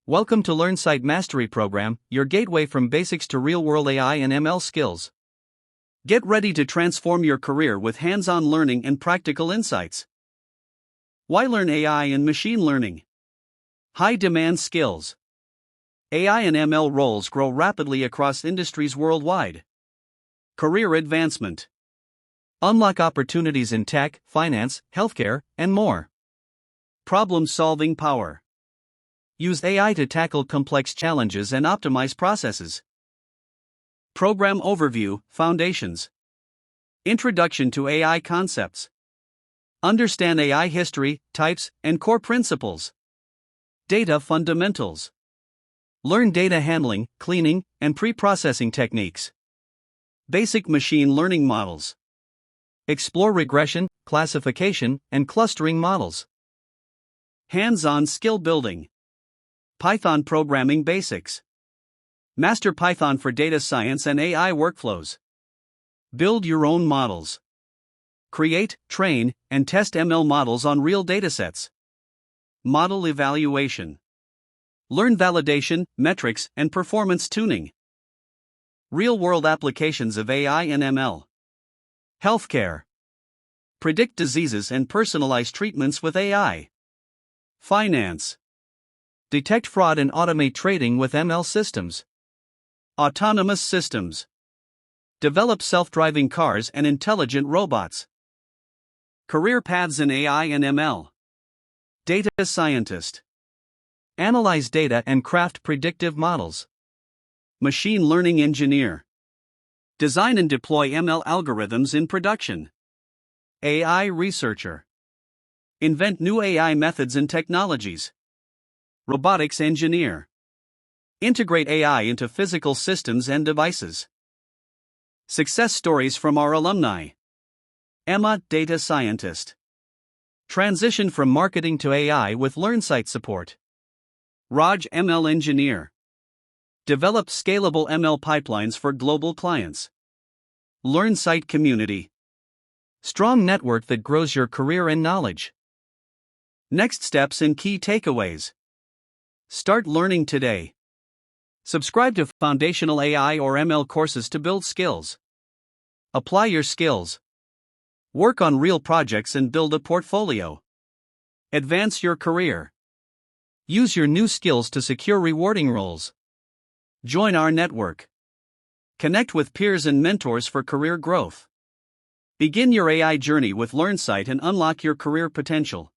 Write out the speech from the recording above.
Welcome to LearnSyte Mastery Program, your gateway from basics to real-world AI and ML skills. Get ready to transform your career with hands-on learning and practical insights. Why learn AI and machine learning? High-demand skills. AI and ML roles grow rapidly across industries worldwide. Career advancement. Unlock opportunities in tech, finance, healthcare, and more. Problem-solving power. Use AI to tackle complex challenges and optimize processes. Program overview, foundations. Introduction to AI concepts. Understand AI history, types, and core principles. Data fundamentals. Learn data handling, cleaning, and pre-processing techniques. Basic machine learning models. Explore regression, classification, and clustering models. Hands-on skill building. Python programming basics. Master Python for data science and AI workflows. Build your own models. Create, train, and test ML models on real datasets. Model evaluation. Learn validation, metrics, and performance tuning. Real-world applications of AI and ML. Healthcare. Predict diseases and personalize treatments with AI. Finance. Detect fraud and automate trading with ML systems. Autonomous systems. Develop self-driving cars and intelligent robots. Career paths in AI and ML. Data scientist. Analyze data and craft predictive models. Machine learning engineer. Design and deploy ML algorithms in production. AI researcher. Invent new AI methods and technologies. Robotics engineer. Integrate AI into physical systems and devices. Success stories from our alumni. Emma, data scientist. Transition from marketing to AI with LearnSyte support. Raj, ML engineer. Develop scalable ML pipelines for global clients. LearnSyte community. Strong network that grows your career and knowledge. Next steps and key takeaways. Start learning today. Subscribe to foundational AI or ML courses to build skills. Apply your skills. Work on real projects and build a portfolio. Advance your career. Use your new skills to secure rewarding roles. Join our network. Connect with peers and mentors for career growth. Begin your AI journey with LearnSyte and unlock your career potential.